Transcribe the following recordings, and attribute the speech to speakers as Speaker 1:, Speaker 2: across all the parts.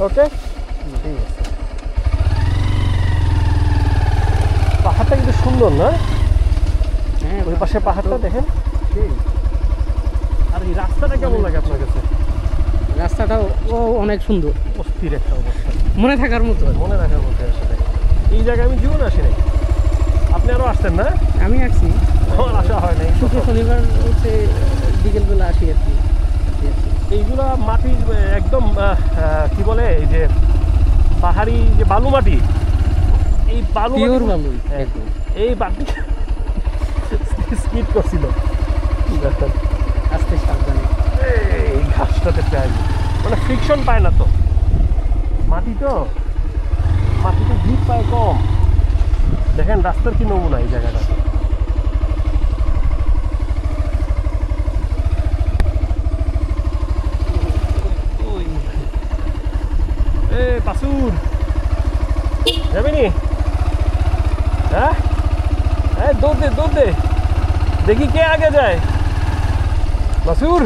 Speaker 1: ওকে, ঠিক আছে। পাহাড়টা কিন্তু সুন্দর না?
Speaker 2: হ্যাঁ,
Speaker 1: ওই পাশে পাহাড়টা দেখেন। আর এই রাস্তাটা কেমন লাগে আপনার কাছে?
Speaker 2: রাস্তাটাও অনেক সুন্দর,
Speaker 1: অস্থির একটা অবস্থা,
Speaker 2: মনে থাকার মতো।
Speaker 1: মনে রাখার মধ্যে আসলে। এই জায়গায় আমি জীবনে আসি নাই। আপনি আরও আসতেন না?
Speaker 2: আমি আসছি,
Speaker 1: আমার আসা হয় নাই।
Speaker 2: শুক্র শনিবার হচ্ছে বিকেলবেলা আসি আর কি।
Speaker 1: এইগুলা মাটির একদম কি বলে, এই যে পাহাড়ি যে বালু মাটি, এই বালু
Speaker 2: পিওর
Speaker 1: মাটি-
Speaker 2: বালু
Speaker 1: হ্যাঁ,
Speaker 2: একদম।
Speaker 1: এই বাটি স্কিড করছিল।
Speaker 2: আস্তে সাবধানে।
Speaker 1: এই ঘাসটাতে প্রায় মানে ফ্রিকশন পায় না তো, মাটিতে গ্রিপ পায় কম। দেখেন রাস্তার কি নমুনা এই জায়গাটা। পাসুর যাবি নি? হ্যাঁ, দৌড় দে, দেখি কে আগে যায়। মাসুর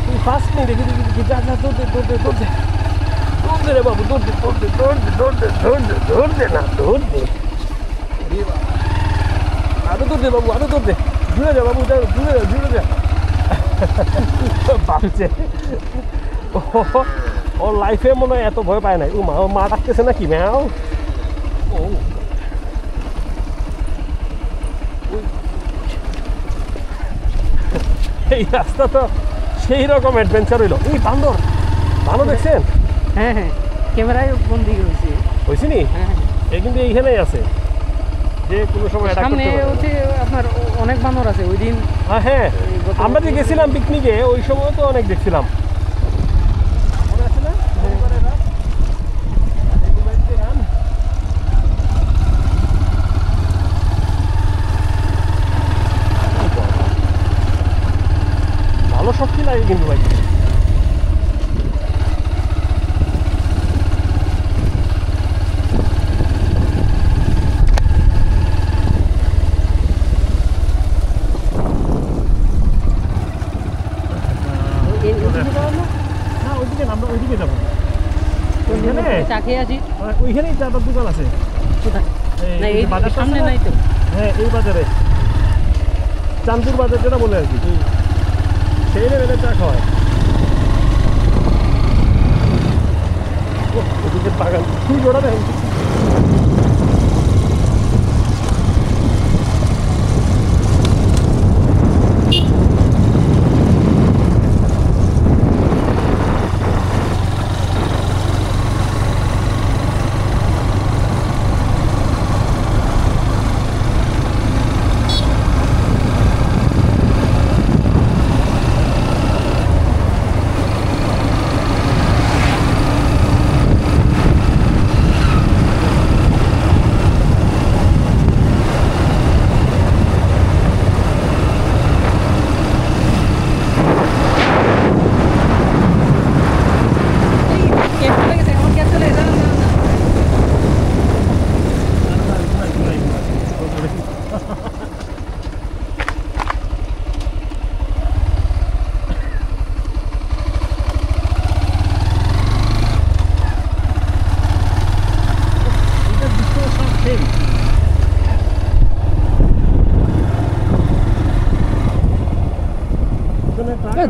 Speaker 1: তুই ফার্স্ট নেই, দেখি যা দৌড় দে রে বাবু, দৌড় দে না, দৌড় দে। আরো দৌড় দে বাবু, আরো দৌড় দে, জুড়ে যা বাবু, জুড়ে যা। বাপছে ওর লাইফে মনে হয় এত ভয় পায় নাই। ও মা ডাকতেছে নাকি ম্যাও? এই রাস্তা তো সেই রকম অ্যাডভেঞ্চার হইলো। এই বান্দর দেখছেন?
Speaker 2: হ্যাঁ হ্যাঁ, ক্যামেরায় বন্দি হয়েছে।
Speaker 1: হয়েছি নি?
Speaker 2: হ্যাঁ,
Speaker 1: এই কিন্তু এইখানেই আছে, যে কোনো সময় অ্যাটাক
Speaker 2: সামনে
Speaker 1: করতে পারে।
Speaker 2: হচ্ছে আপনার অনেক বানর আছে ওই দিন।
Speaker 1: হ্যাঁ, আমরা যে গেছিলাম পিকনিকে ওই সময় তো অনেক দেখছিলাম। মনে আছে না? ভালো শক্তি লাগে কিন্তু ভাই। না ওইদিকে না, আমরা ওইদিকে যাবো। ওইখানে
Speaker 2: চা খেয়ে আছি।
Speaker 1: ওইখানেই চাটার দোকান আছে।
Speaker 2: কোথায়?
Speaker 1: এই
Speaker 2: না,
Speaker 1: যে
Speaker 2: এই
Speaker 1: বাজারটা আছে
Speaker 2: সামনে
Speaker 1: না?
Speaker 2: নাই তো।
Speaker 1: হ্যাঁ, এই বাজারে চাঁদপুর বাজার যেটা বলে আর কি, সেই লেভেলের চা খাওয়ায়। ওদিকে বাগান খুবই জোড়া দেখেন।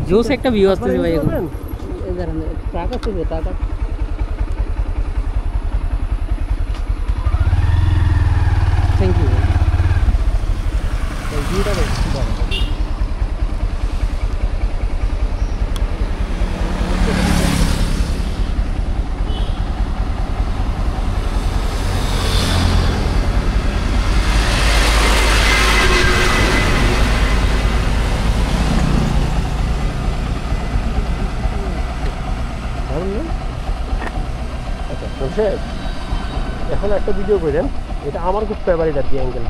Speaker 2: জোস একটা ভিউ আসতেছে ভাই এখন। ট্রাক আছে, ট্রাক আছে। Thank you.
Speaker 1: আচ্ছা, এখন একটা ভিডিও করেন, এটা আমার খুব ফেভারিট আর কি অ্যাঙ্গেল।